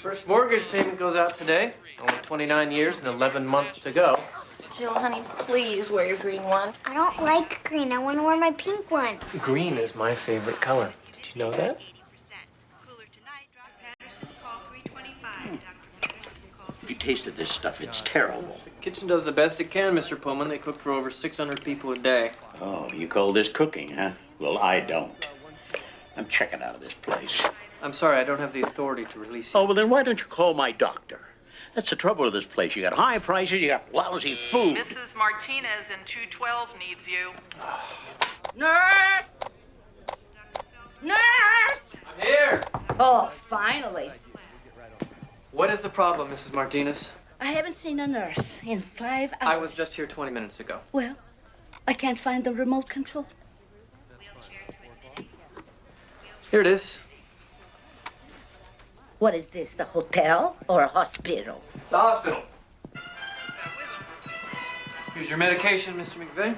First mortgage payment goes out today. Only 29 years and 11 months to go. Jill, honey, please wear your green one. I don't like green. I want to wear my pink one. Green is my favorite color. Did you know that? You tasted this stuff. It's terrible. The kitchen does the best it can, Mr. Pullman. They cook for over 600 people a day. Oh, you call this cooking, huh? Well, I don't. I'm checking out of this place. I'm sorry, I don't have the authority to release you. Oh, well, then why don't you call my doctor? That's the trouble with this place. You got high prices, you got lousy food. Mrs. Martinez in 212 needs you. Nurse! Nurse! I'm here! Oh, finally. What is the problem, Mrs. Martinez? I haven't seen a nurse in 5 hours. I was just here 20 minutes ago. Well, I can't find the remote control. Here it is. What is this, the hotel or a hospital? It's a hospital. Here's your medication, Mr. McVeigh.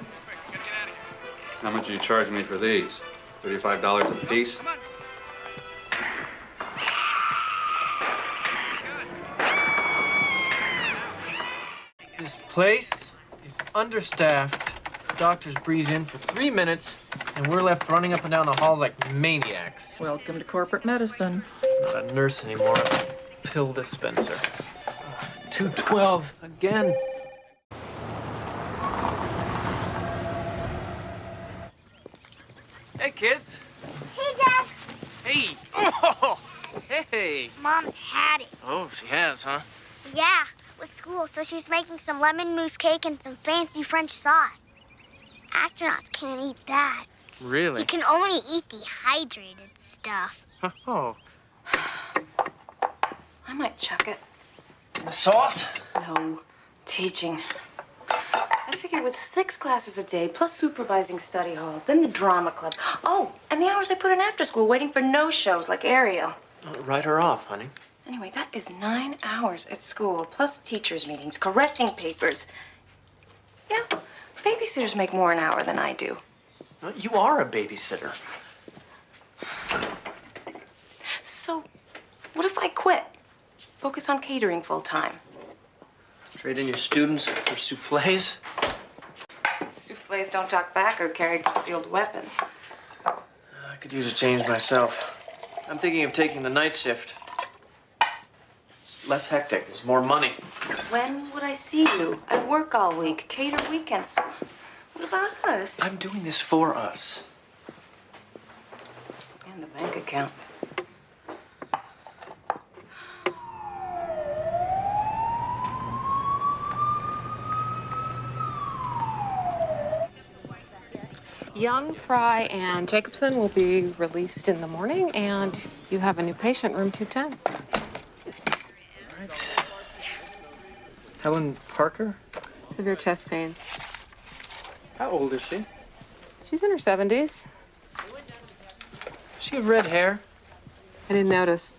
How much do you charge me for these? $35 a piece? This place is understaffed. Doctors breeze in for 3 minutes, and we're left running up and down the halls like maniacs. Welcome to corporate medicine. Not a nurse anymore, a pill dispenser. 212 again. Hey, kids. Hey, Dad. Hey. Oh, hey. Mom's had it. Oh, she has, huh? Yeah, with school, so she's making some lemon mousse cake and some fancy French sauce. Astronauts can't eat that. Really? You can only eat dehydrated stuff. Oh. I might chuck it. The sauce? No, teaching. I figure with 6 classes a day, plus supervising study hall, then the drama club. Oh, and the hours I put in after school waiting for no-shows like Ariel. Write her off, honey. Anyway, that is 9 hours at school, plus teachers' meetings, correcting papers. Yeah, babysitters make more an hour than I do. You are a babysitter. So, what if I quit? Focus on catering full-time. Trade in your students for souffles? Souffles don't talk back or carry concealed weapons. I could use a change myself. I'm thinking of taking the night shift. It's less hectic. There's more money. When would I see you? I work all week, cater weekends. What about us? I'm doing this for us. And the bank account. Young, Fry, and Jacobson will be released in the morning, and you have a new patient, room 210. All right. Helen Parker? Severe chest pains. How old is she? She's in her 70s. Does she have red hair? I didn't notice.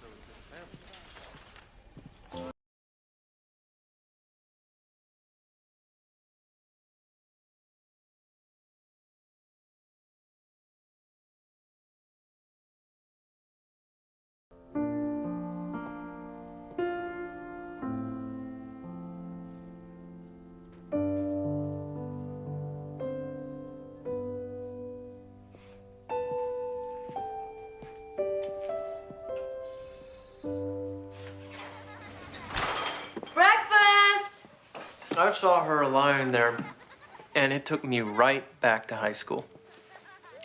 Breakfast! I saw her lying there, and it took me right back to high school.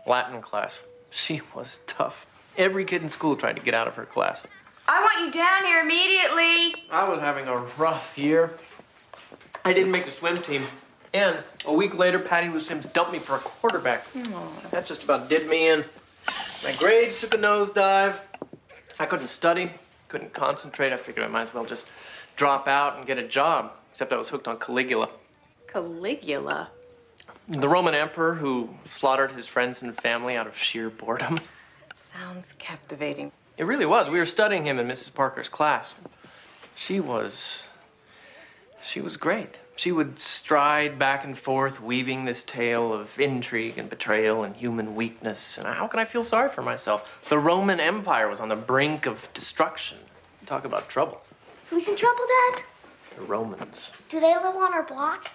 Latin class. She was tough. Every kid in school tried to get out of her class. I want you down here immediately. I was having a rough year. I didn't make the swim team. And a week later, Patty Lou Sims dumped me for a quarterback. That just about did me in. My grades took a nosedive. I couldn't study, couldn't concentrate. I figured I might as well just drop out and get a job, except I was hooked on Caligula. Caligula? The Roman emperor who slaughtered his friends and family out of sheer boredom. Sounds captivating. It really was. We were studying him in Mrs. Parker's class. She was great. She would stride back and forth, weaving this tale of intrigue and betrayal and human weakness. And how can I feel sorry for myself? The Roman Empire was on the brink of destruction. Talk about trouble. Who's in trouble, Dad? The Romans. Do they live on our block?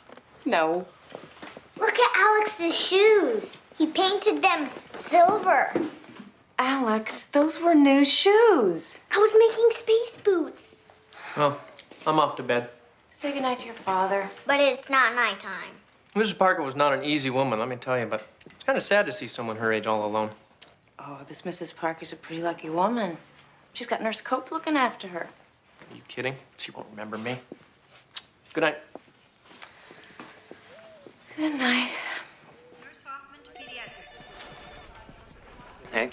No. Look at Alex's shoes. He painted them silver. Alex, those were new shoes. I was making space boots. Well, I'm off to bed. Say goodnight to your father. But it's not nighttime. Mrs. Parker was not an easy woman, let me tell you, but it's kind of sad to see someone her age all alone. Oh, this Mrs. Parker's a pretty lucky woman. She's got Nurse Cope looking after her. Are you kidding? She won't remember me. Good night. Good night. Hey,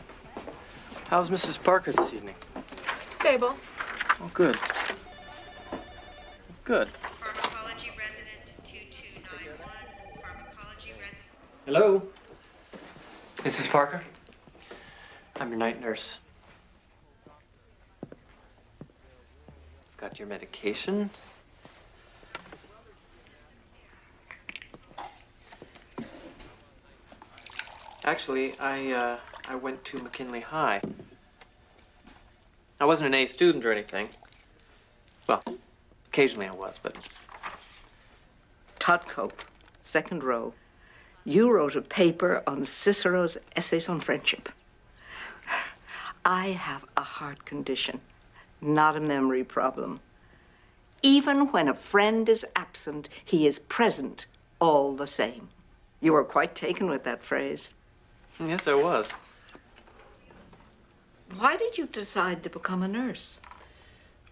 how's Mrs. Parker this evening? Stable. Oh, good. Good. Pharmacology resident 2291. Pharmacology resident. Hello? Mrs. Parker? I'm your night nurse. I've got your medication. Actually, I went to McKinley High. I wasn't an A student or anything. Well, occasionally I was, but Todd Cope, second row. You wrote a paper on Cicero's Essays on Friendship. I have a heart condition, not a memory problem. Even when a friend is absent, he is present all the same. You were quite taken with that phrase. yes, I was. Why did you decide to become a nurse?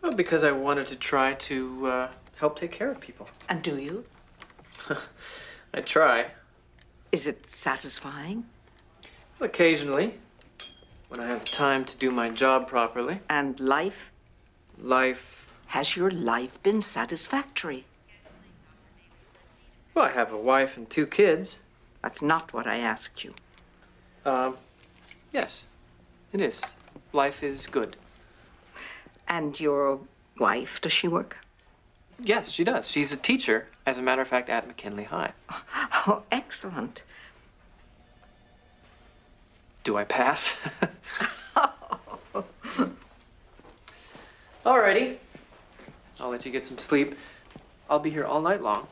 Well, because I wanted to try to help take care of people. And do you? I try. Is it satisfying? Occasionally, when I have the time to do my job properly. And life? Life, Has your life been satisfactory? well, I have a wife and 2 kids. That's not what I asked you. Yes, it is. Life is good. And your wife, does she work? Yes, she does. She's a teacher, as a matter of fact, at McKinley High. Oh, excellent. Do I pass? Alrighty. I'll let you get some sleep. I'll be here all night long.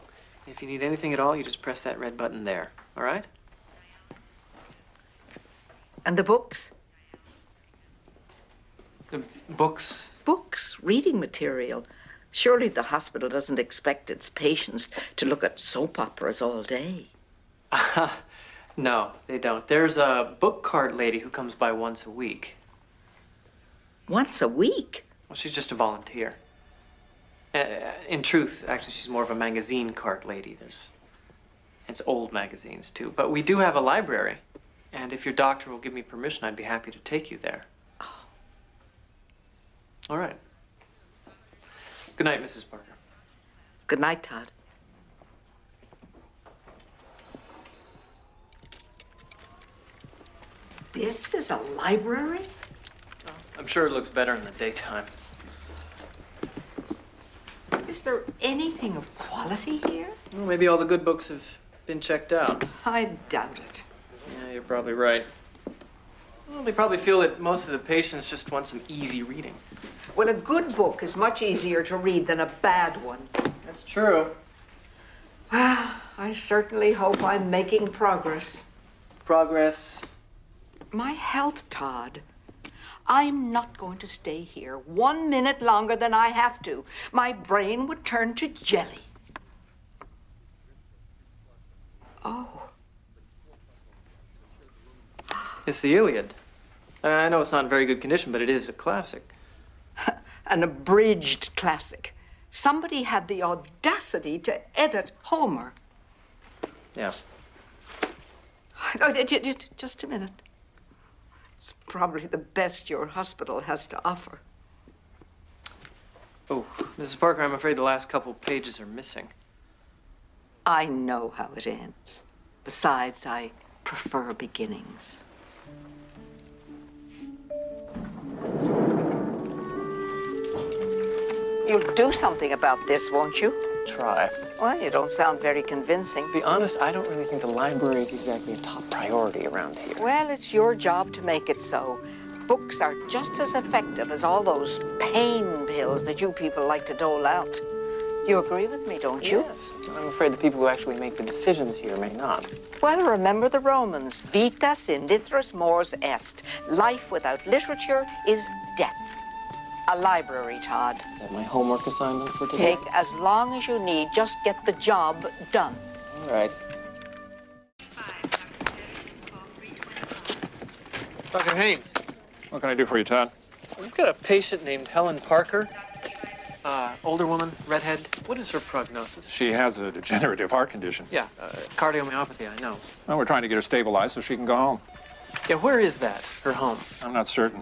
If you need anything at all, you just press that red button there. All right? And the books? The books. Books, reading material. Surely the hospital doesn't expect its patients to look at soap operas all day. No, they don't. There's a book cart lady who comes by once a week. Once a week? Well, she's just a volunteer. In truth, actually, she's more of a magazine cart lady. It's old magazines, too. But we do have a library. And if your doctor will give me permission, I'd be happy to take you there. Oh. All right. Good night, Mrs. Parker. Good night, Todd. This is a library? I'm sure it looks better in the daytime. Is there anything of quality here? Well, maybe all the good books have been checked out. I doubt it. Yeah, you're probably right. Well, they probably feel that most of the patients just want some easy reading. Well, a good book is much easier to read than a bad one. That's true. Well, I certainly hope I'm making progress. Progress. My health, Todd. I'm not going to stay here 1 minute longer than I have to. My brain would turn to jelly. Oh. It's the Iliad. I know it's not in very good condition, but it is a classic. An abridged classic. Somebody had the audacity to edit Homer. Yeah. No, just a minute. It's probably the best your hospital has to offer. Oh, Mrs. Parker, I'm afraid the last couple pages are missing. I know how it ends. Besides, I prefer beginnings. You'll do something about this, won't you? Try. Well, you don't sound very convincing. To be honest, I don't really think the library is exactly a top priority around here. Well, it's your job to make it so. books are just as effective as all those pain pills that you people like to dole out. You agree with me, don't you? Yes. I'm afraid the people who actually make the decisions here may not. Well, remember the Romans. Vitas in literis mors est. Life without literature is death. A library, Todd. Is that my homework assignment for today? Take as long as you need. Just get the job done. All right. Dr. Haynes, What can I do for you, Todd? we've got a patient named Helen Parker. Older woman, redhead. What is her prognosis? She has a degenerative heart condition. Yeah, cardiomyopathy, I know. Well, we're trying to get her stabilized so she can go home. Yeah, where is that, her home? I'm not certain.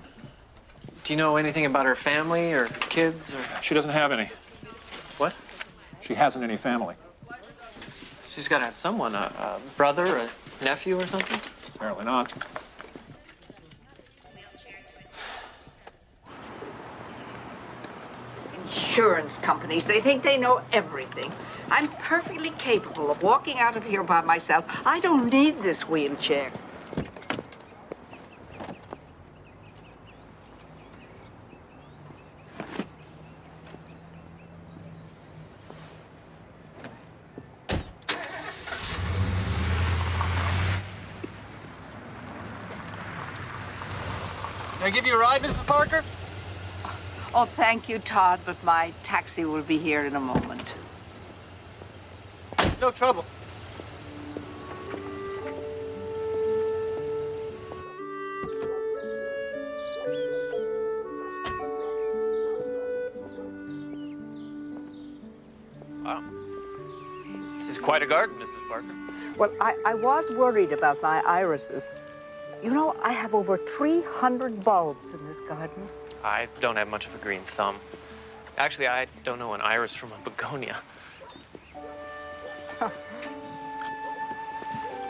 Do you know anything about her family or kids or... She doesn't have any. What? She hasn't any family. She's got to have someone, a brother, a nephew or something? Apparently not. Insurance companies, they think they know everything. I'm perfectly capable of walking out of here by myself. I don't need this wheelchair. Can I give you a ride, Mrs. Parker? Oh, thank you, Todd, but my taxi will be here in a moment. No trouble. Wow. This is quite a garden, Mrs. Parker. Well, I was worried about my irises. You know, I have over 300 bulbs in this garden. I don't have much of a green thumb. Actually, I don't know an iris from a begonia.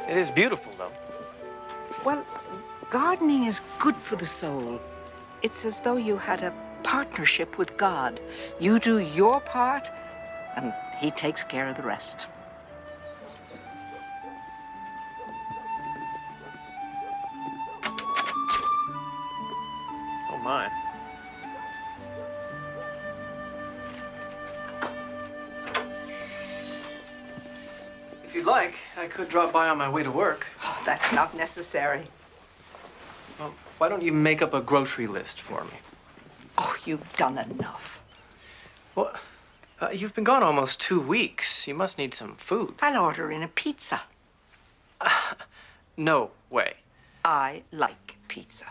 It is beautiful, though. Well, gardening is good for the soul. It's as though you had a partnership with God. You do your part, and He takes care of the rest. Oh, my. If you'd like, I could drop by on my way to work. Oh, that's not necessary. Well, why don't you make up a grocery list for me? Oh, you've done enough. Well, you've been gone almost 2 weeks. You must need some food. I'll order in a pizza. No way. I like pizza.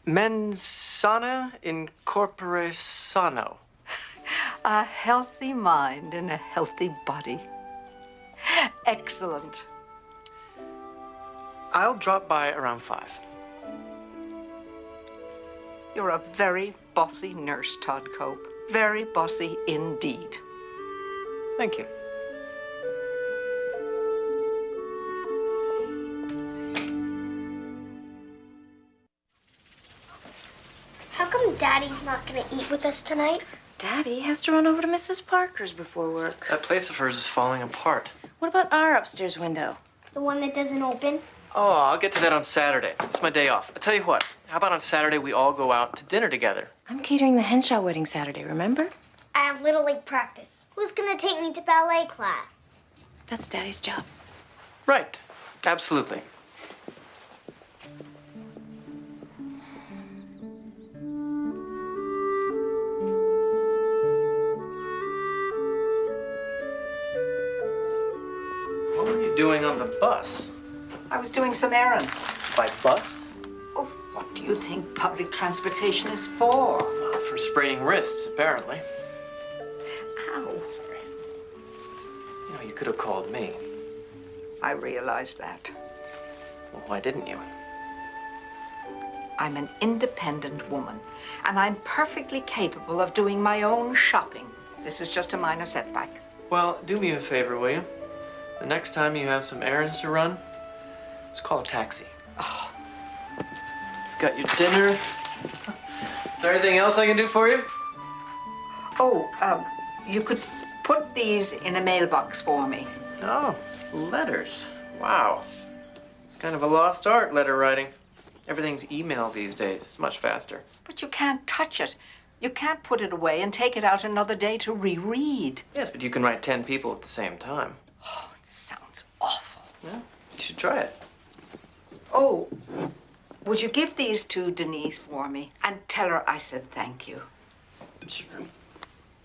Mens sana in corpore sano. A healthy mind and a healthy body. Excellent. I'll drop by around 5. You're a very bossy nurse, Todd Cope. Very bossy indeed. Thank you. How come Daddy's not gonna eat with us tonight? Daddy has to run over to Mrs. Parker's before work. That place of hers is falling apart. What about our upstairs window? The one that doesn't open? Oh, I'll get to that on Saturday. It's my day off. I'll tell you what. How about on Saturday we all go out to dinner together? I'm catering the Henshaw wedding Saturday, remember? I have Little League practice. Who's gonna take me to ballet class? That's Daddy's job. Right. Absolutely. What were you doing on the bus? I was doing some errands. By bus? Oh, what do you think public transportation is for? For spraining wrists, apparently. Ow. Sorry. You know, you could have called me. I realize that. Well, why didn't you? I'm an independent woman, and I'm perfectly capable of doing my own shopping. This is just a minor setback. Well, do me a favor, will you? The next time you have some errands to run, just call a taxi. Oh. You've got your dinner. Is there anything else I can do for you? Oh, you could put these in a mailbox for me. Oh, letters. Wow. It's kind of a lost art, letter writing. Everything's email these days. It's much faster. But you can't touch it. You can't put it away and take it out another day to reread. Yes, but you can write 10 people at the same time. Oh, it sounds awful. Yeah, you should try it. Oh, would you give these to Denise for me and tell her I said thank you? Sure.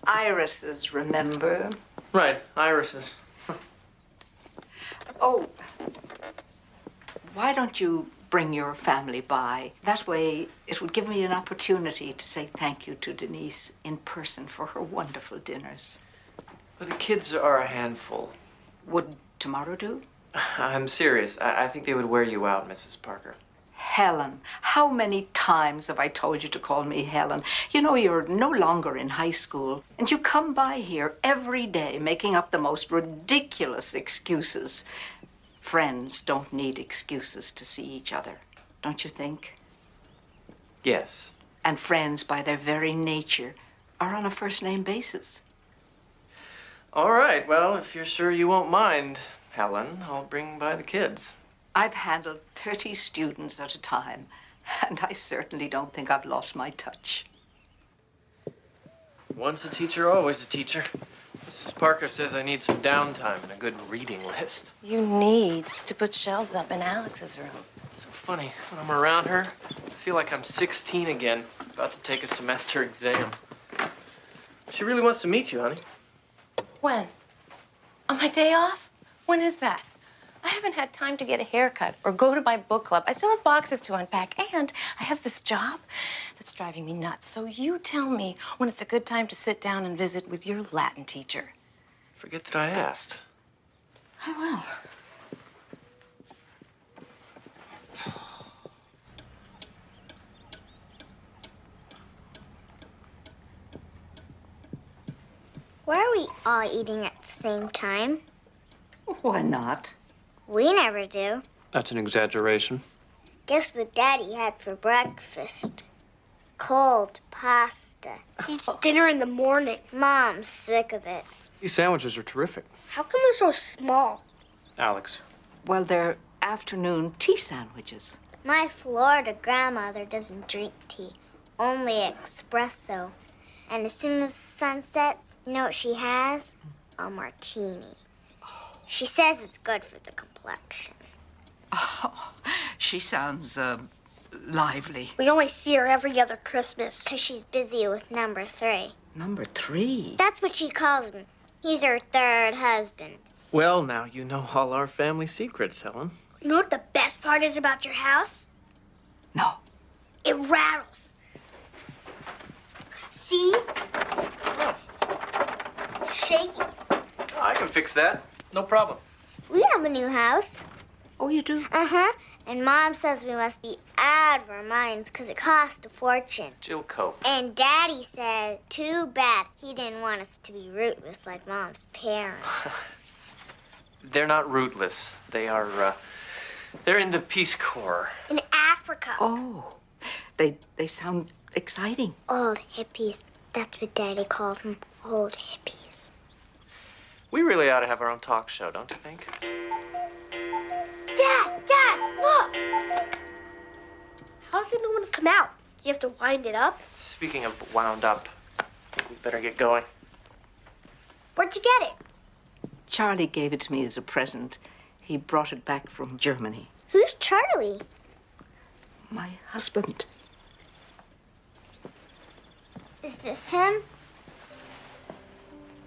Irises, remember? Right, irises. Oh, why don't you bring your family by? That way, it would give me an opportunity to say thank you to Denise in person for her wonderful dinners. But the kids are a handful. Would tomorrow do? I'm serious. I think they would wear you out, Mrs. Parker. Helen, how many times have I told you to call me Helen? You know, you're no longer in high school, and you come by here every day making up the most ridiculous excuses. Friends don't need excuses to see each other, don't you think? Yes. And friends, by their very nature, are on a first-name basis. All right, well, if you're sure you won't mind, Helen, I'll bring by the kids. I've handled 30 students at a time, and I certainly don't think I've lost my touch. Once a teacher, always a teacher. Mrs. Parker says I need some downtime and a good reading list. You need to put shelves up in Alex's room. It's so funny. When I'm around her, I feel like I'm 16 again, about to take a semester exam. She really wants to meet you, honey. When? On my day off? When is that? I haven't had time to get a haircut or go to my book club. I still have boxes to unpack, and I have this job that's driving me nuts. So you tell me when it's a good time to sit down and visit with your Latin teacher. Forget that I asked. I will. Why are we all eating at the same time? Why not? We never do. That's an exaggeration. Guess what Daddy had for breakfast? Cold pasta. Eats dinner in the morning. Mom's sick of it. These sandwiches are terrific. How come they're so small? Alex. Well, they're afternoon tea sandwiches. My Florida grandmother doesn't drink tea, only espresso. And as soon as the sun sets, you know what she has? A martini. She says it's good for the complexion. Oh, she sounds, lively. We only see her every other Christmas. Because she's busy with number 3. Number 3? That's what she calls him. He's her third husband. Well, now you know all our family secrets, Helen. You know what the best part is about your house? No. It rattles. See? Shaky. I can fix that. No problem. We have a new house. Oh, you do? Uh-huh. And Mom says we must be out of our minds because it cost a fortune. Jill Cope. And Daddy said, too bad he didn't want us to be rootless like Mom's parents. They're not rootless. They are, they're in the Peace Corps. In Africa. Oh, they sound exciting. Old hippies. That's what Daddy calls them. Old hippies. We really ought to have our own talk show, don't you think? Dad, look! How does it know when to come out? Do you have to wind it up? Speaking of wound up, I think we better get going. Where'd you get it? Charlie gave it to me as a present. He brought it back from Germany. Who's Charlie? My husband. Is this him?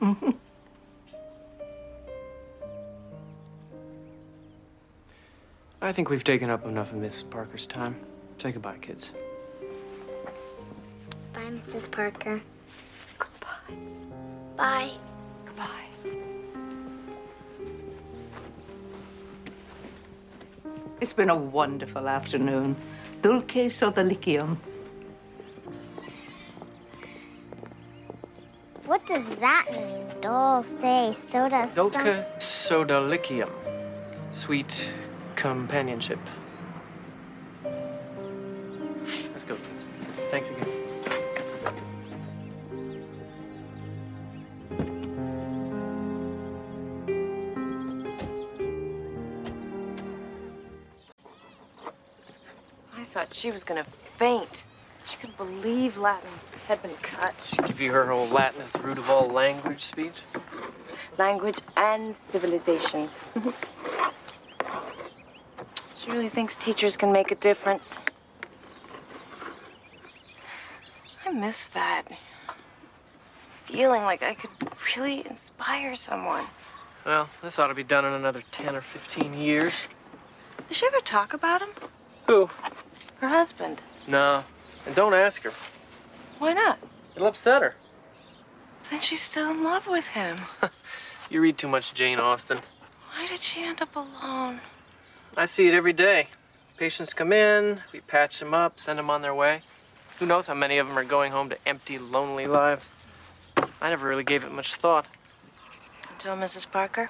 Mm-hmm. I think we've taken up enough of Miss Parker's time. Say goodbye, kids. Bye, Mrs. Parker. Goodbye. Bye. Goodbye. It's been a wonderful afternoon. Dulce sodalicium. What does that mean? Dulce soda. Dulce sodalicium. Sweet companionship. Let's go, kids. Thanks again. I thought she was gonna faint. She couldn't believe Latin had been cut. She give you her whole Latin is the root of all language speech? Language and civilization. She really thinks teachers can make a difference. I miss that. Feeling like I could really inspire someone. Well, this ought to be done in another 10 or 15 years. Does she ever talk about him? Who? Her husband. No. And don't ask her. Why not? It'll upset her. Then she's still in love with him. You read too much Jane Austen. Why did she end up alone? I see it every day. Patients come in, we patch them up, send them on their way. Who knows how many of them are going home to empty, lonely lives. I never really gave it much thought. Until Mrs. Parker?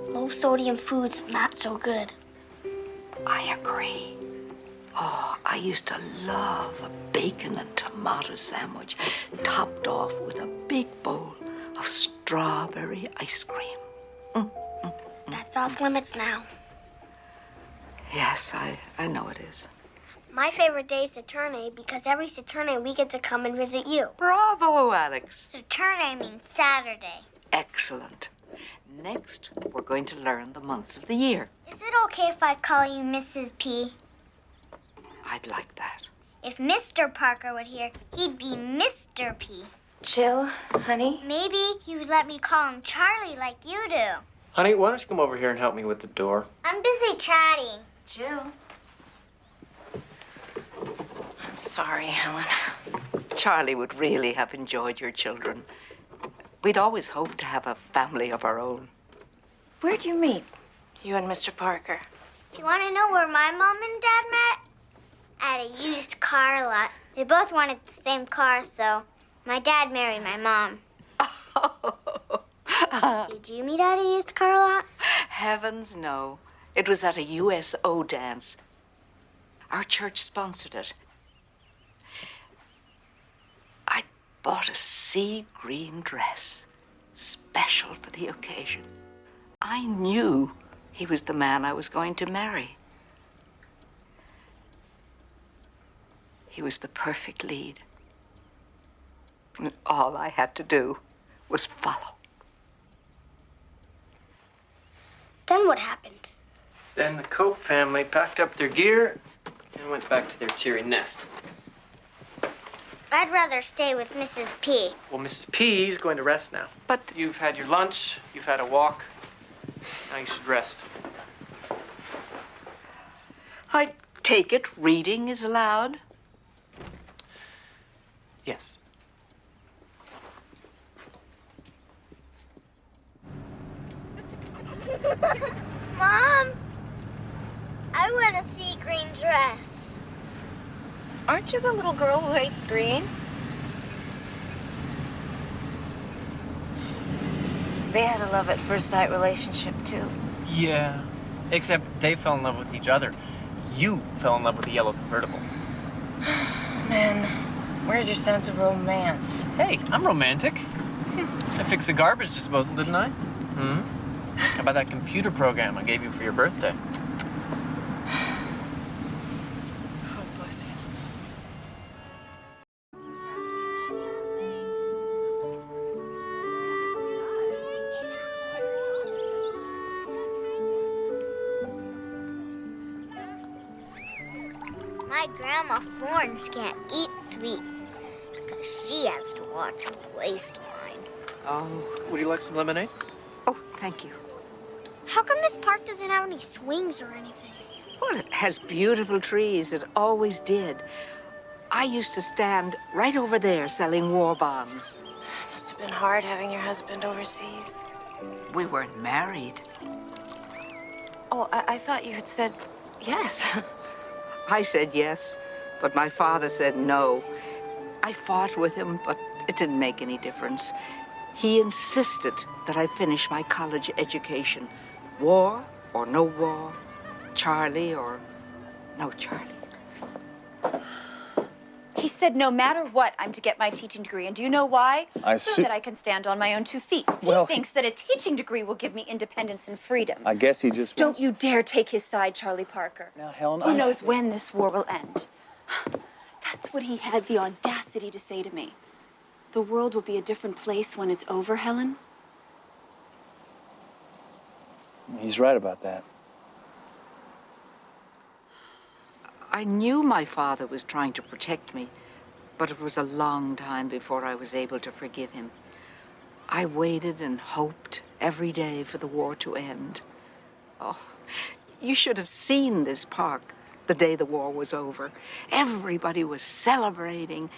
Low-sodium food's not so good. I agree. Oh, I used to love a bacon and tomato sandwich topped off with a big bowl of strawberry ice cream. That's off limits now. Yes, I know it is. My favorite day is Saturday because every Saturday we get to come and visit you. Bravo, Alex. Saturday means Saturday. Excellent. Next, we're going to learn the months of the year. Is it okay if I call you Mrs. P? I'd like that. If Mr. Parker were here, he'd be Mr. P. Jill, honey? Maybe he would let me call him Charlie like you do. Honey, why don't you come over here and help me with the door? I'm busy chatting. Jill? I'm sorry, Helen. Charlie would really have enjoyed your children. We'd always hoped to have a family of our own. Where'd you meet, you and Mr. Parker? Do you want to know where my mom and dad met? At a used car lot. They both wanted the same car, so my dad married my mom. Did you meet at a used car lot? Heavens, no. It was at a USO dance. Our church sponsored it. I bought a sea green dress, special for the occasion. I knew he was the man I was going to marry. He was the perfect lead. And all I had to do was follow. Then what happened? Then the Cope family packed up their gear and went back to their cheery nest. I'd rather stay with Mrs. P. Well, Mrs. P's going to rest now. But You've had your lunch, you've had a walk. Now you should rest. I take it reading is allowed? Yes. Mom, I want a sea green dress. Aren't you the little girl who hates green? They had a love at first sight relationship, too. Yeah. Except they fell in love with each other. You fell in love with the yellow convertible. Man, where's your sense of romance? Hey, I'm romantic. I fixed the garbage disposal, didn't I? Hmm? How about that computer program I gave you for your birthday? Hopeless. My grandma Florence can't eat sweets because she has to watch her waistline. Oh. Would you like some lemonade? Oh, thank you. How come this park doesn't have any swings or anything? Well, it has beautiful trees. It always did. I used to stand right over there selling war bonds. Must have been hard having your husband overseas. We weren't married. Oh, I thought you had said yes. I said yes, but my father said no. I fought with him, but it didn't make any difference. He insisted that I finish my college education. War or no war, Charlie or no Charlie. said no matter what, I'm to get my teaching degree. And do you know why? So see. that I can stand on my own 2 feet. Well, he thinks that a teaching degree will give me independence and freedom. I guess he just Don't you dare take his side, Charlie Parker. Now, Helen, Who knows when this war will end? That's what he had the audacity to say to me. The world will be a different place when it's over, Helen. He's right about that. I knew my father was trying to protect me, but it was a long time before I was able to forgive him. I waited and hoped every day for the war to end. Oh, you should have seen this park the day the war was over. Everybody was celebrating.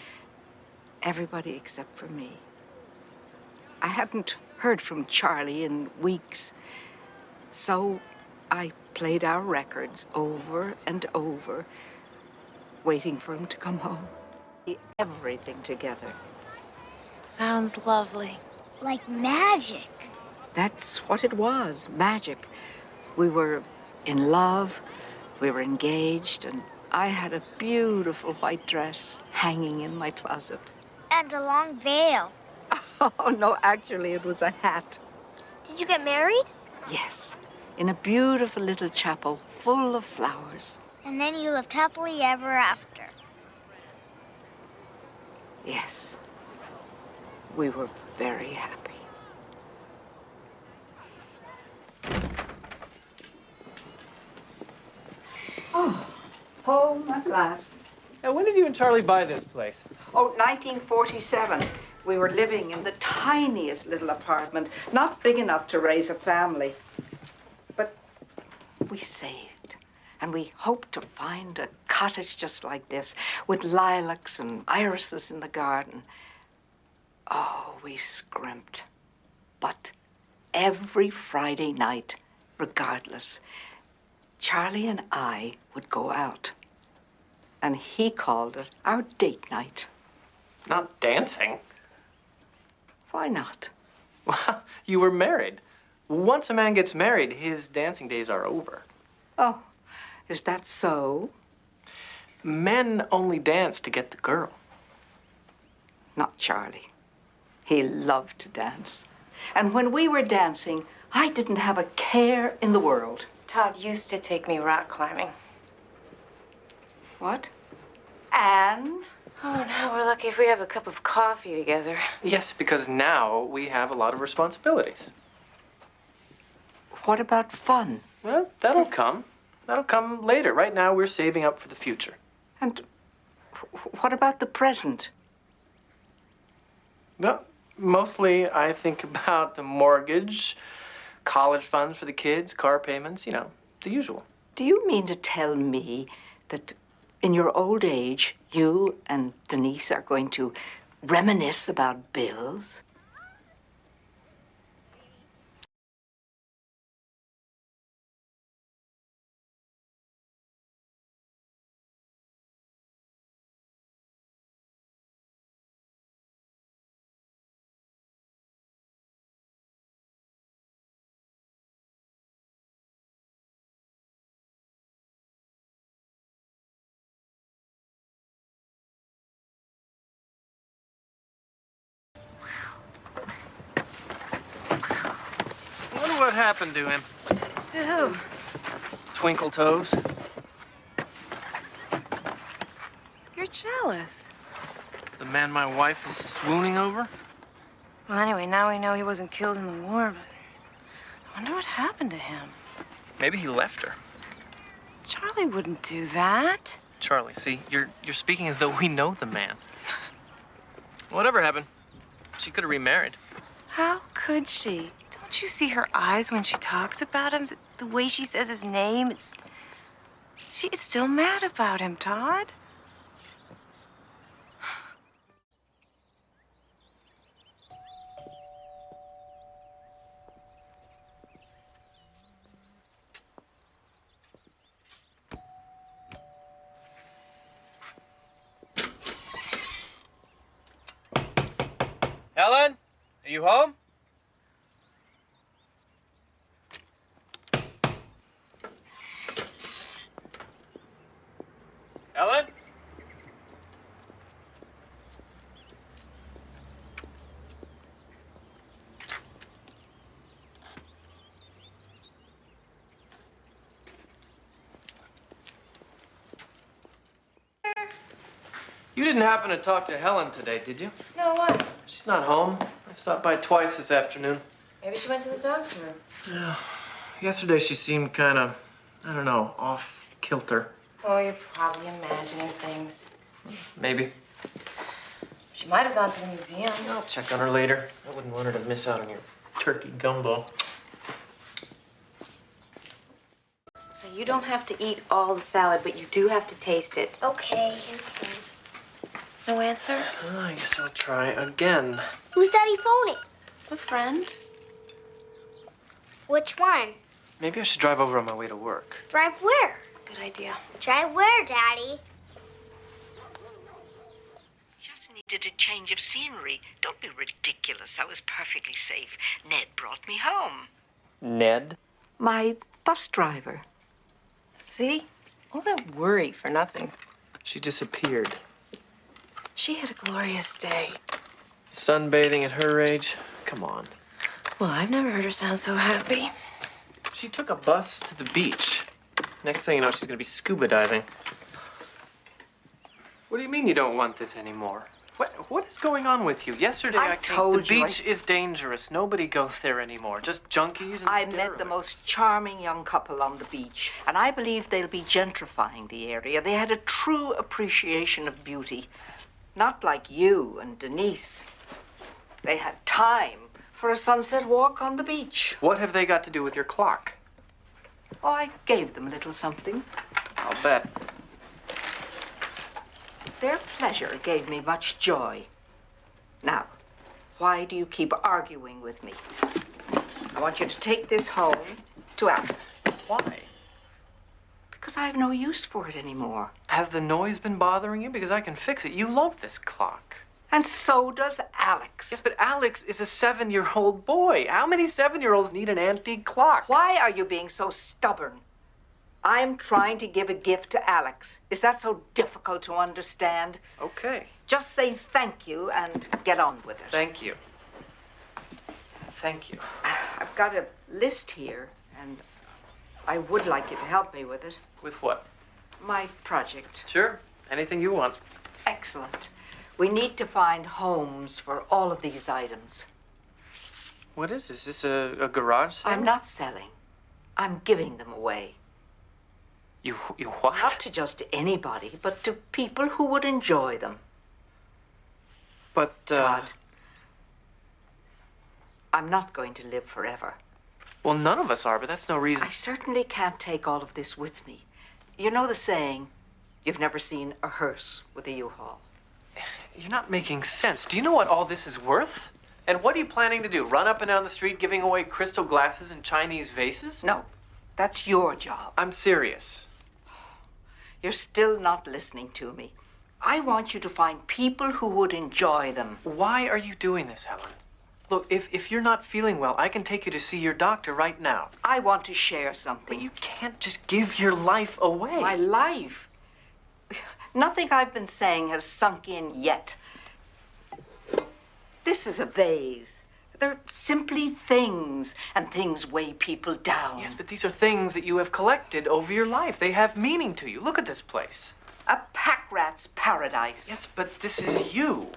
Everybody except for me. I hadn't heard from Charlie in weeks, so I played our records over and over, waiting for him to come home. Everything together. Sounds lovely. Like magic. That's what it was, magic. We were in love, we were engaged, and I had a beautiful white dress hanging in my closet. And a long veil. Oh, no, actually, it was a hat. Did you get married? Yes, in a beautiful little chapel full of flowers. And then you lived happily ever after. Yes, we were very happy. Oh, home at last. Now, when did you and Charlie buy this place? Oh, 1947. We were living in the tiniest little apartment, not big enough to raise a family. But we saved, and we hoped to find a cottage just like this, with lilacs and irises in the garden. Oh, we scrimped. But every Friday night, regardless, Charlie and I would go out. And he called it our date night. Not dancing. Why not? Well, you were married. Once a man gets married, his dancing days are over. Oh, is that so? Men only dance to get the girl. Not Charlie. He loved to dance. And when we were dancing, I didn't have a care in the world. Todd used to take me rock climbing. What? And? Oh, now we're lucky if we have a cup of coffee together. Yes, because now we have a lot of responsibilities. What about fun? Well, that'll come. That'll come later. Right now, we're saving up for the future. And what about the present? Well, mostly I think about the mortgage, college funds for the kids, car payments, you know, the usual. Do you mean to tell me that in your old age, you and Denise are going to reminisce about bills? I wonder what happened to him. To who? Twinkle Toes. You're jealous. The man my wife is swooning over? Well, anyway, now we know he wasn't killed in the war, but I wonder what happened to him. Maybe he left her. Charlie wouldn't do that. Charlie, see, you're speaking as though we know the man. Whatever happened, she could have remarried. How could she? Don't you see her eyes when she talks about him? The way she says his name? She is still mad about him, Todd. Helen, are you home? Helen? You didn't happen to talk to Helen today, did you? No, what? She's not home. I stopped by twice this afternoon. Maybe she went to the doctor's room. Yeah. Yesterday she seemed kind of, I don't know, off kilter. Oh, you're probably imagining things. Maybe. She might have gone to the museum. I'll check on her later. I wouldn't want her to miss out on your turkey gumbo. You don't have to eat all the salad, but you do have to taste it. Okay. No answer? I guess I'll try again. Who's Daddy phoning? A friend. Which one? Maybe I should drive over on my way to work. Drive where? Good idea. Drive where, Daddy? Just needed a change of scenery. Don't be ridiculous. I was perfectly safe. Ned brought me home. Ned? My bus driver. See? All that worry for nothing. She disappeared. She had a glorious day. Sunbathing at her age? Come on. Well, I've never heard her sound so happy. She took a bus to the beach. Next thing you know, she's gonna be scuba diving. What do you mean you don't want this anymore? What is going on with you? Yesterday I told the you beach is dangerous. Nobody goes there anymore. Just junkies and I met the derelicts. most charming young couple on the beach, and I believe they'll be gentrifying the area. They had a true appreciation of beauty. Not like you and Denise. They had time for a sunset walk on the beach. What have they got to do with your clock? Oh, I gave them a little something. I'll bet. Their pleasure gave me much joy. Now, why do you keep arguing with me? I want you to take this home to Alice. Why? Because I have no use for it anymore. Has the noise been bothering you? Because I can fix it. You love this clock. And so does Alex. Yes, but Alex is a 7-year-old boy. How many 7-year-olds need an antique clock? Why are you being so stubborn? I'm trying to give a gift to Alex. Is that so difficult to understand? Okay. Just say thank you and get on with it. Thank you. Thank you. I've got a list here, and I would like you to help me with it. With what? My project. Sure. Anything you want. Excellent. We need to find homes for all of these items. What is this? Is this a garage sale? I'm not selling. I'm giving them away. You what? Not to just anybody, but to people who would enjoy them. But, Todd, I'm not going to live forever. Well, none of us are, but that's no reason. I certainly can't take all of this with me. You know the saying, you've never seen a hearse with a U-Haul. You're not making sense. Do you know what all this is worth? And what are you planning to do? Run up and down the street giving away crystal glasses and Chinese vases? No, that's your job. I'm serious. You're still not listening to me. I want you to find people who would enjoy them. Why are you doing this, Helen? Look, if you're not feeling well, I can take you to see your doctor right now. I want to share something. But you can't just give your life away. My life? Nothing I've been saying has sunk in yet. This is a vase. They're simply things, and things weigh people down. Yes, but these are things that you have collected over your life. They have meaning to you. Look at this place. A pack rat's paradise. Yes, but this is you.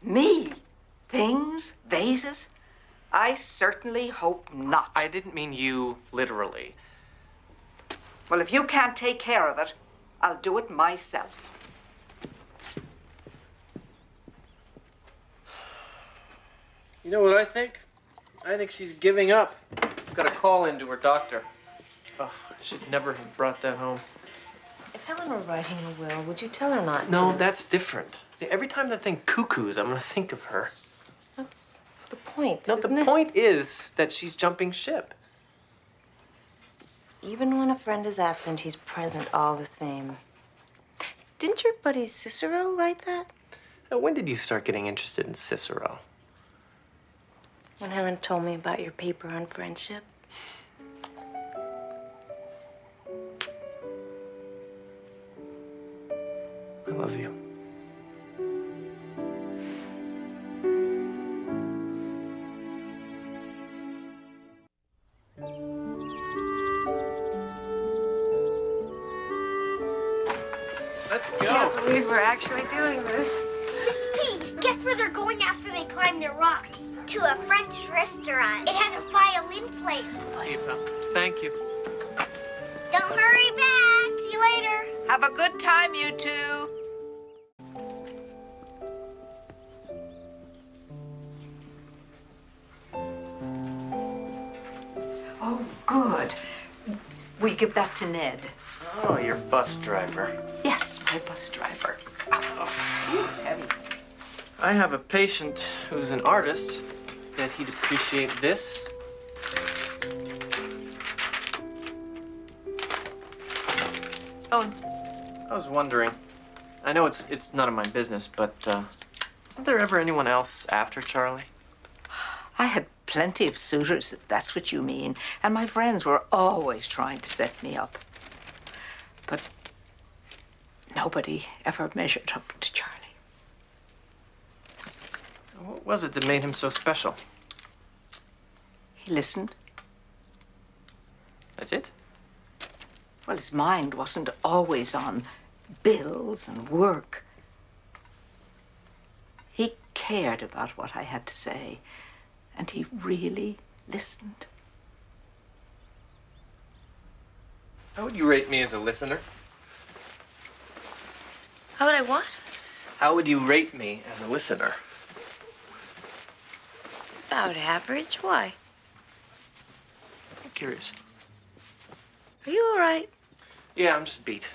Me? Things? Vases? I certainly hope not. I didn't mean you literally. Well, if you can't take care of it, I'll do it myself. You know what I think? I think she's giving up. Got a call into her doctor. Oh, I should never have brought that home. If Helen were writing a will, would you tell her not to? No, that's different. See, every time that thing cuckoos, I'm gonna think of her. That's the point, No, isn't the it? point is that she's jumping ship. Even when a friend is absent, he's present all the same. Didn't your buddy Cicero write that? Now, when did you start getting interested in Cicero? When Helen told me about your paper on friendship. I love you. Let's I go. can't believe we're actually doing this. Mrs. P, guess where they're going after they climb their rocks? To a French restaurant. It has a violin player. See you, pal. Thank you. Don't hurry back. See you later. Have a good time, you two. Oh, good. We'll give that to Ned. Oh, your bus driver. Yes, my bus driver. Ooh, it's heavy. I have a patient who's an artist. Bet he'd appreciate this. Ellen, I was wondering. I know it's none of my business, but isn't there ever anyone else after Charlie? I had plenty of suitors, if that's what you mean. And my friends were always trying to set me up. But nobody ever measured up to Charlie. What was it that made him so special? He listened. That's it? Well, his mind wasn't always on bills and work. He cared about what I had to say, and he really listened. How would you rate me as a listener? How would I what? How would you rate me as a listener? About average. Why? I'm curious. Are you all right? Yeah, I'm just beat.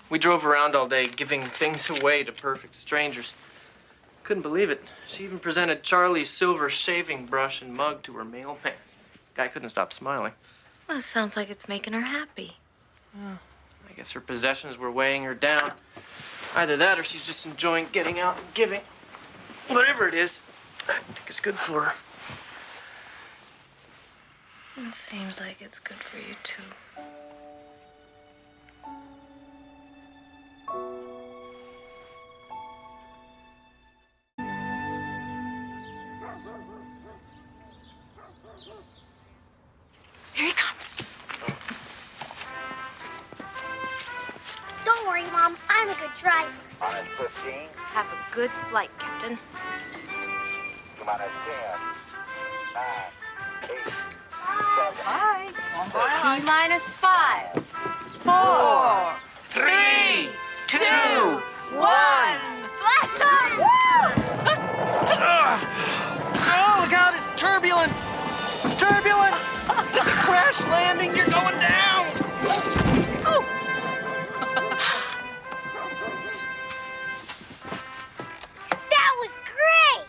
We drove around all day giving things away to perfect strangers. Couldn't believe it. She even presented Charlie's silver shaving brush and mug to her mailman. Guy couldn't stop smiling. Well, it sounds like it's making her happy. I guess her possessions were weighing her down. Either that or she's just enjoying getting out and giving. Whatever it is, I think it's good for her. It seems like it's good for you, too. Here he comes. Don't worry, Mom. I'm a good driver. Minus 15, Have a good flight, Captain. minus 10, 9, 8, 7, Bye. T minus 5. 4, 3, 2, 1. Blast off! Oh, look out, it's turbulence! Turbulence! It's a crash landing, you're going down! That was great.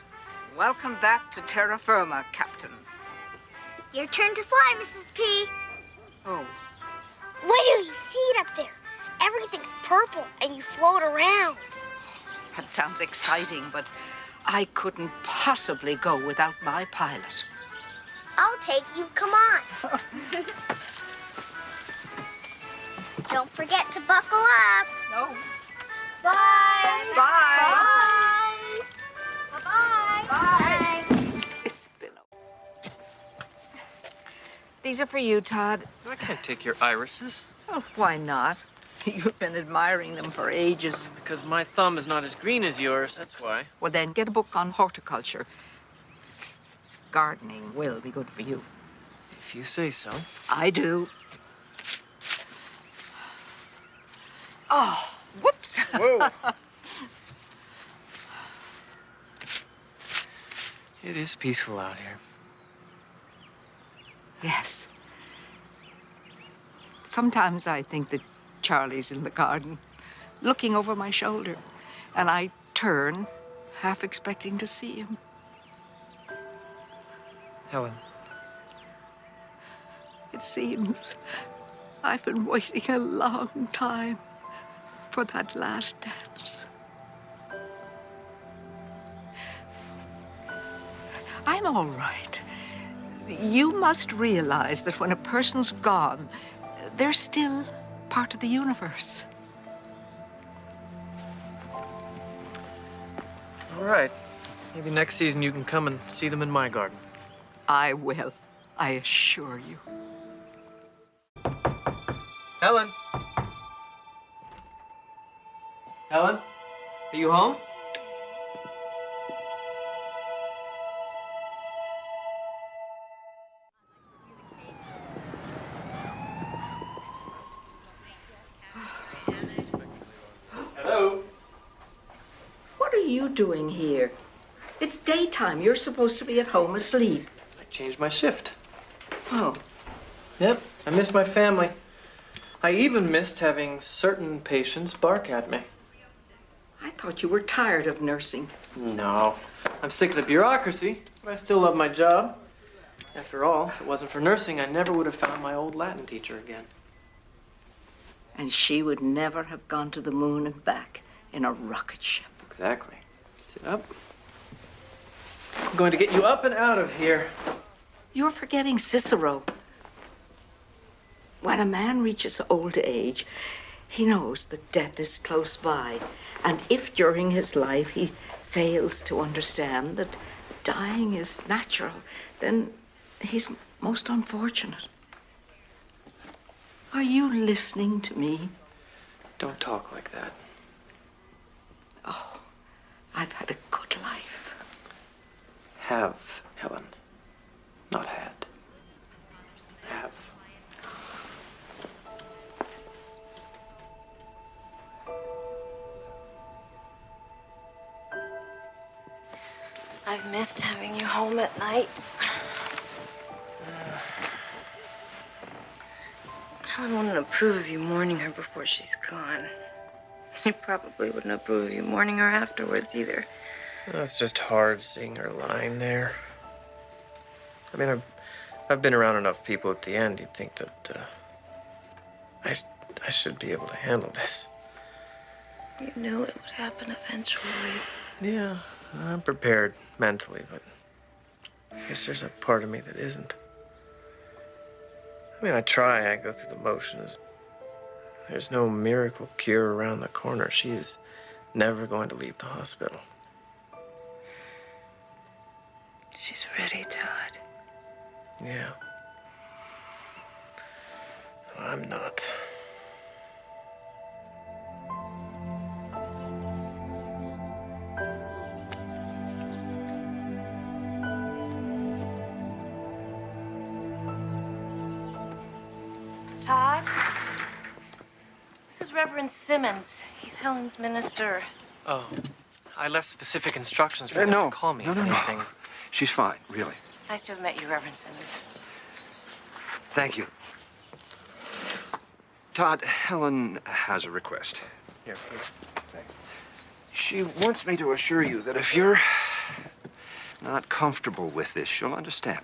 Welcome back to terra firma, Captain. Your turn to fly, Mrs. P. Oh, Wait till you see it up there. Everything's purple and you float around. that sounds exciting, but I couldn't possibly go without my pilot. I'll take you. Come on. Don't forget to buckle up. No. Bye. Bye. Bye. Bye. It's been These are for you, Todd. I can't take your irises. Oh, why not? You've been admiring them for ages. Because my thumb is not as green as yours, that's why. Well, then get a book on horticulture. Gardening will be good for you. If you say so. I do. Oh, whoops. Whoa. It is peaceful out here. Yes. Sometimes I think that Charlie's in the garden, looking over my shoulder, and I turn, half expecting to see him. Helen. It seems I've been waiting a long time for that last dance. I'm all right. You must realize that when a person's gone, they're still part of the universe. All right. Maybe next season you can come and see them in my garden. I will, I assure you. Helen. Helen, are you home? Hello? What are you doing here? It's daytime. You're supposed to be at home asleep. I changed my shift. Oh. Yep, I missed my family. I even missed having certain patients bark at me. I thought you were tired of nursing. No, I'm sick of the bureaucracy, but I still love my job. After all, if it wasn't for nursing, I never would have found my old Latin teacher again. And she would never have gone to the moon and back in a rocket ship. Exactly. Sit up. I'm going to get you up and out of here. You're forgetting Cicero. When a man reaches old age, he knows that death is close by. And if during his life he fails to understand that dying is natural, then he's most unfortunate. Are you listening to me? Don't talk like that. Oh, I've had a good life. Have, Helen. Not had. Have. I've missed having you home at night. Helen wouldn't approve of you mourning her before she's gone. She probably wouldn't approve of you mourning her afterwards either. It's just hard seeing her lying there. I mean, I've been around enough people at the end, you'd think that I should be able to handle this. You knew it would happen eventually. Yeah, I'm prepared mentally, but I guess there's a part of me that isn't. I mean, I try, I go through the motions. There's no miracle cure around the corner. She is never going to leave the hospital. She's ready, Todd. Yeah. I'm not. Todd? This is Reverend Simmons. He's Helen's minister. Oh, I left specific instructions for him to call me if anything. She's fine, really. Nice to have met you, Reverend Simmons. Thank you. Todd, Helen has a request. Here. Thanks. She wants me to assure you that if you're not comfortable with this, she'll understand.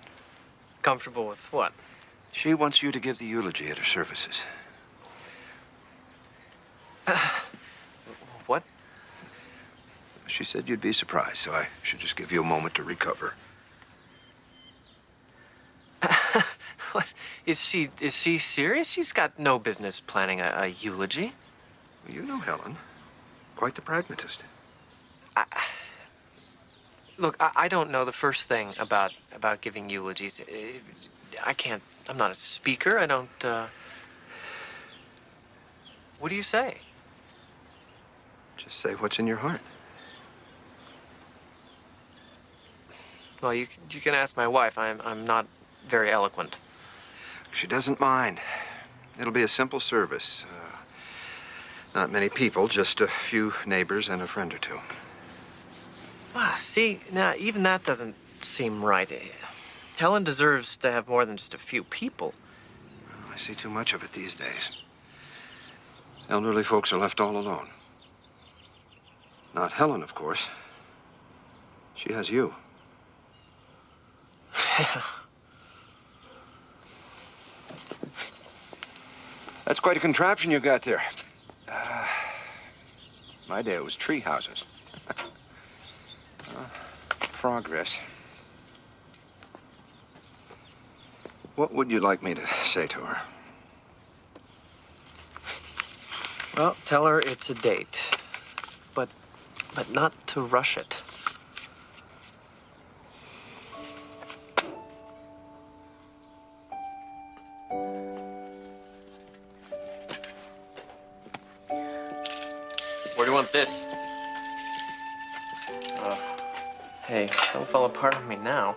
Comfortable with what? She wants you to give the eulogy at her services. What? She said you'd be surprised, so I should just give you a moment to recover. What? Is she serious? She's got no business planning a eulogy. You know Helen. Quite the pragmatist. Look, I don't know the first thing about giving eulogies. I can't. I'm not a speaker. I don't. What do you say? Just say what's in your heart. Well, you can ask my wife. I'm not very eloquent. She doesn't mind. It'll be a simple service. Not many people, just a few neighbors and a friend or two. Ah, see, now even that doesn't seem right. Helen deserves to have more than just a few people. I see too much of it these days. Elderly folks are left all alone. Not Helen, of course. She has you. Yeah. That's quite a contraption you got there. My day it was tree houses. Progress. What would you like me to say to her? Well, tell her it's a date, but not to rush it. Where do you want this? Hey, don't fall apart on me now.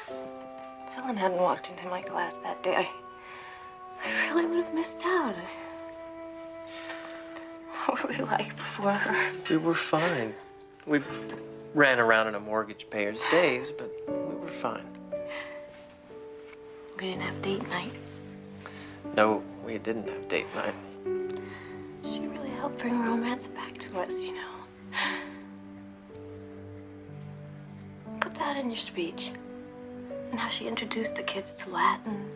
If Helen hadn't walked into my class that day, I really would have missed out. What were we like before her? We were fine. We ran around in a mortgage payer's days, but we were fine. We didn't have date night. No, we didn't have date night. She really helped bring romance back to us, you know. Put that in your speech. And how she introduced the kids to Latin.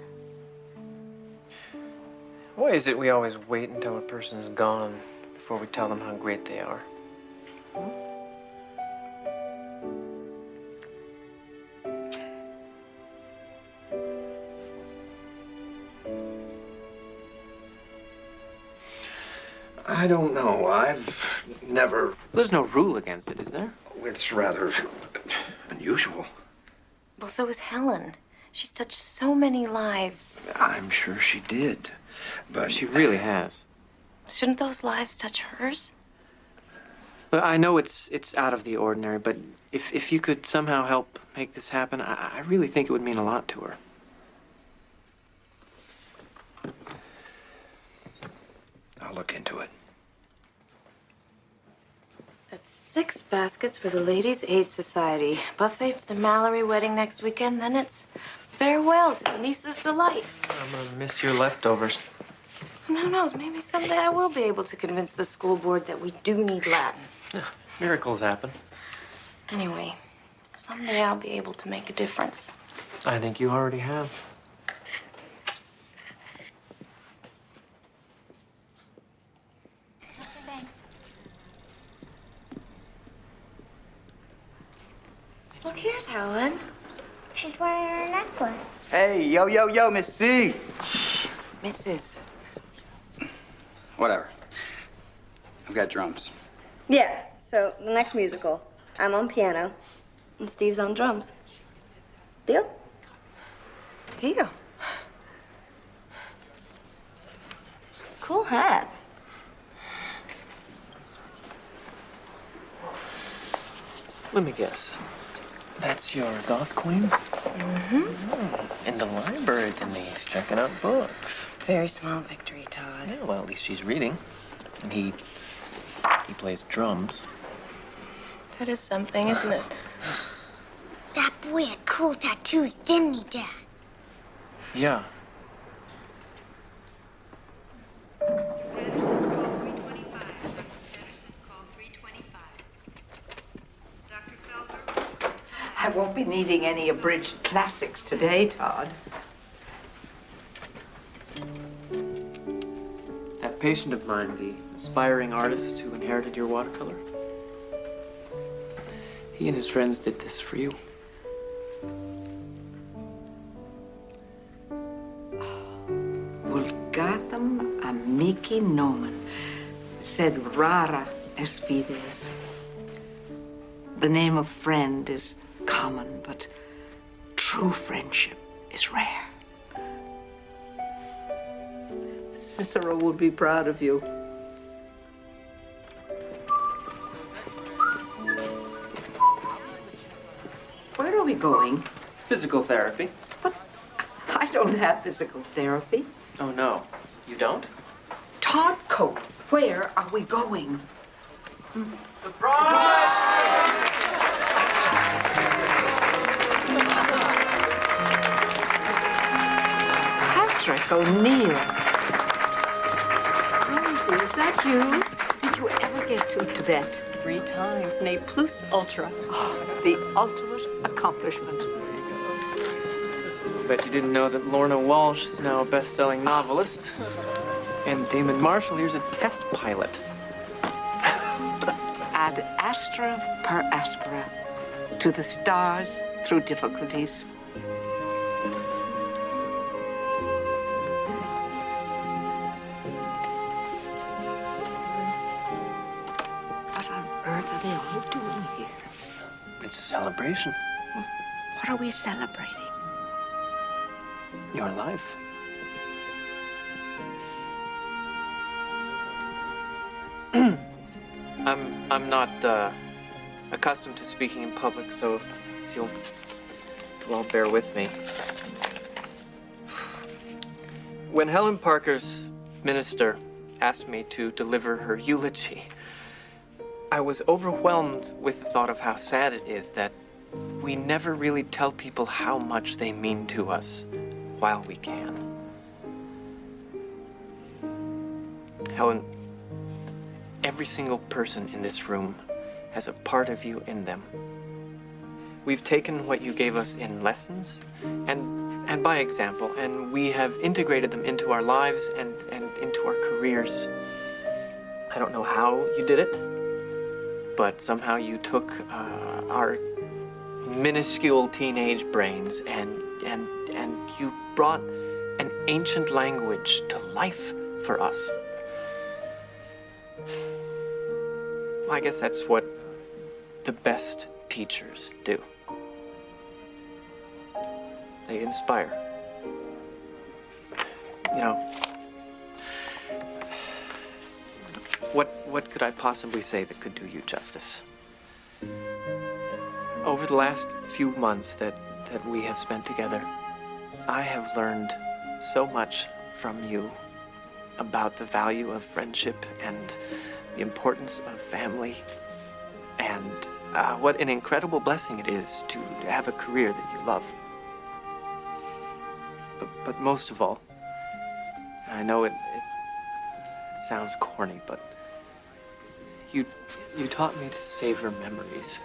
Why is it we always wait until a person's gone before we tell them how great they are? I don't know. I've never... There's no rule against it, is there? It's rather unusual. Well, so is Helen. She's touched so many lives. I'm sure she did, but... She really has. Shouldn't those lives touch hers? But I know it's out of the ordinary, but if you could somehow help make this happen, I really think it would mean a lot to her. I'll look into it. That's 6 baskets for the Ladies' Aid Society. Buffet for the Mallory wedding next weekend. Then it's farewell to Denise's Delights. I'm gonna miss your leftovers. And who knows, maybe someday I will be able to convince the school board that we do need Latin. Miracles happen. Anyway, someday I'll be able to make a difference. I think you already have. Thanks. Look, here's Helen. She's wearing her necklace. Hey, yo, yo, yo, Miss C. Mrs. Whatever. I've got drums. Yeah, so the next musical, I'm on piano, and Steve's on drums. Deal? Deal. Cool hat. Let me guess. That's your goth queen? Mm-hmm. In the library, Denise, checking out books. Very small victory, Todd. Yeah, well, at least she's reading. And he plays drums. That is something, isn't it? That boy had cool tattoos, didn't he, Dad? Yeah. I won't be needing any abridged classics today, Todd. That patient of mine, the aspiring artist who inherited your watercolor, he and his friends did this for you. Vulgatum amici nomen, sed rara est fides. The name of friend is common, but true friendship is rare. Cicero would be proud of you. Where are we going? Physical therapy. I don't have physical therapy. Oh, no. You don't? Todd Cope, where are we going? Patrick O'Neill. Rosie, is that you? Did you ever get to Tibet? 3 times, an A+ ultra. Oh, the ultimate accomplishment. Bet you didn't know that Lorna Walsh is now a best-selling novelist. And Damon Marshall here's a test pilot. Ad astra per aspera. To the stars through difficulties. What on earth are they all doing here? It's a celebration. What are we celebrating? Your life. I'm not accustomed to speaking in public, so if you'll well bear with me. When Helen Parker's minister asked me to deliver her eulogy, I was overwhelmed with the thought of how sad it is that we never really tell people how much they mean to us while we can. Helen, every single person in this room has a part of you in them. We've taken what you gave us in lessons and by example, and we have integrated them into our lives and into our careers. I don't know how you did it, but somehow you took our minuscule teenage brains and you brought an ancient language to life for us. I guess that's what the best teachers do. They inspire. You know, what could I possibly say that could do you justice? Over the last few months that we have spent together, I have learned so much from you about the value of friendship and the importance of family, and what an incredible blessing it is to have a career that you love. But most of all, I know it sounds corny, but you taught me to savor memories,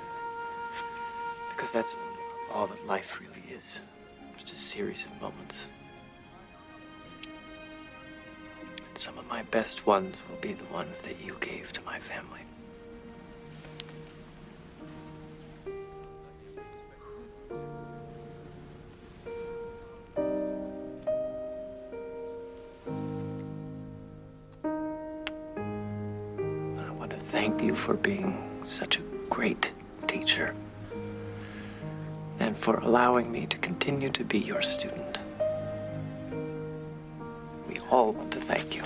because that's all that life really is, just a series of moments. Some of my best ones will be the ones that you gave to my family. I want to thank you for being such a great teacher and for allowing me to continue to be your student. We all want to thank you.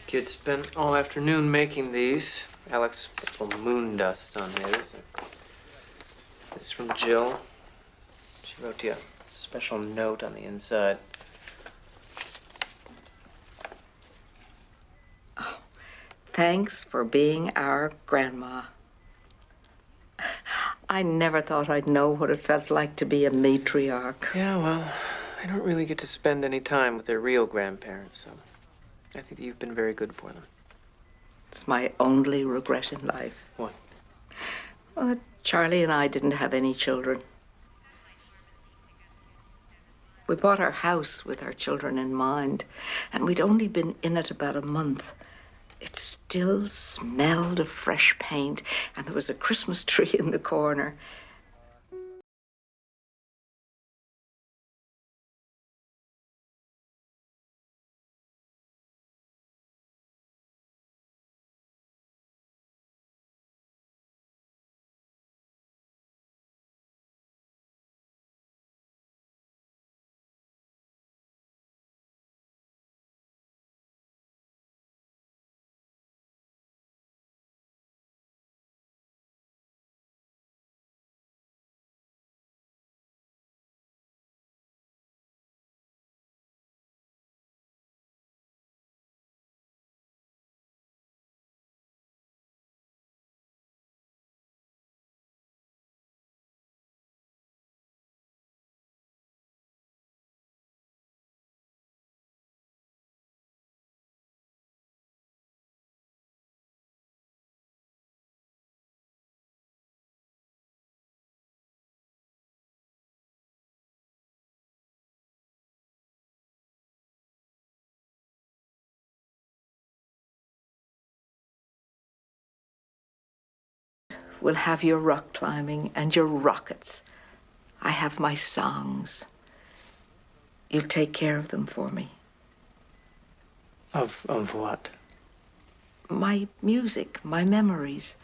Kid spent all afternoon making these. Alex put a little moon dust on his. This is from Jill. She wrote you a special note on the inside. Thanks for being our grandma. I never thought I'd know what it felt like to be a matriarch. Yeah, well, I don't really get to spend any time with their real grandparents, so I think that you've been very good for them. It's my only regret in life. What? Well, that Charlie and I didn't have any children. We bought our house with our children in mind, and we'd only been in it about a month. It still smelled of fresh paint, and there was a Christmas tree in the corner. We'll have your rock climbing and your rockets. I have my songs. You'll take care of them for me. Of what? My music, my memories.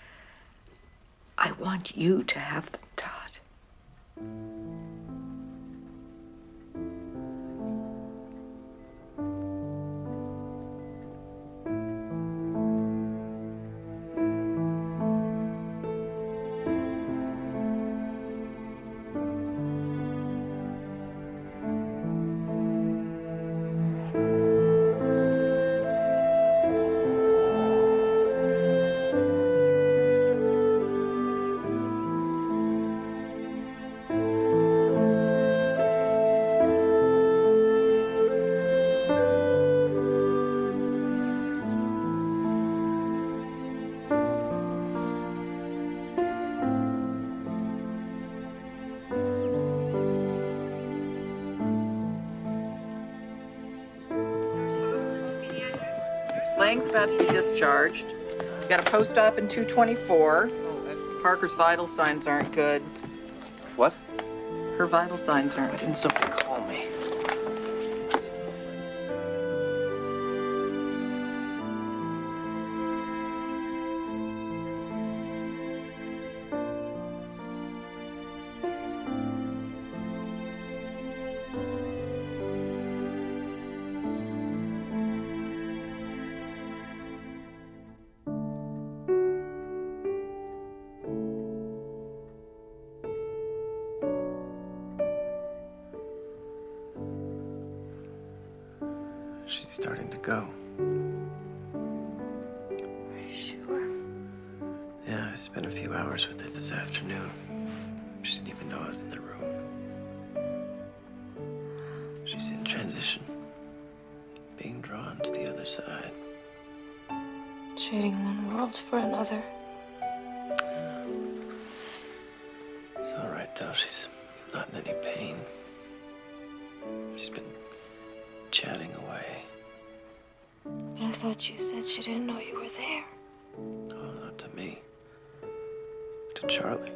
I want you to have them, Todd. Lang's about to be discharged. Got a post-op in 224. Parker's vital signs aren't good. What? Her vital signs aren't good. Didn't somebody call me? She's starting to go. Are you sure? Yeah, I spent a few hours with her this afternoon. She didn't even know I was in the room. She's in transition, being drawn to the other side. Trading one world for another. It's all right, though. She's not in any pain. She's been chatting away. But I thought you said she didn't know you were there. Oh, not to me. To Charlie.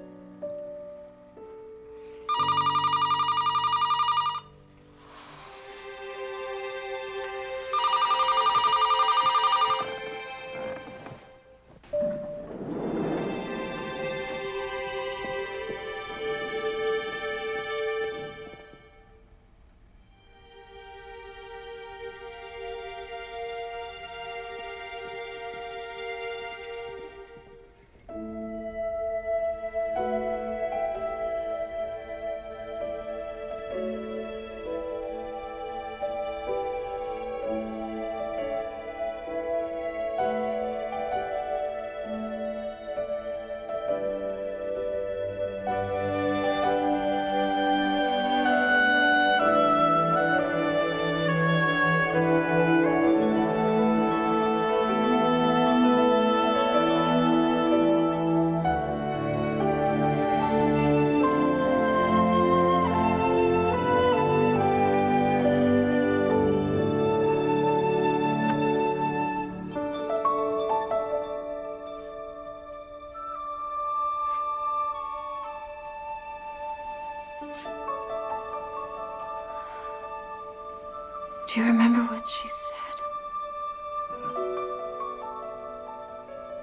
Do you remember what she said?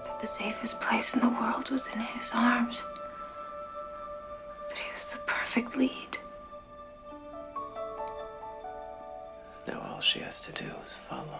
That the safest place in the world was in his arms. That he was the perfect lead. Now all she has to do is follow.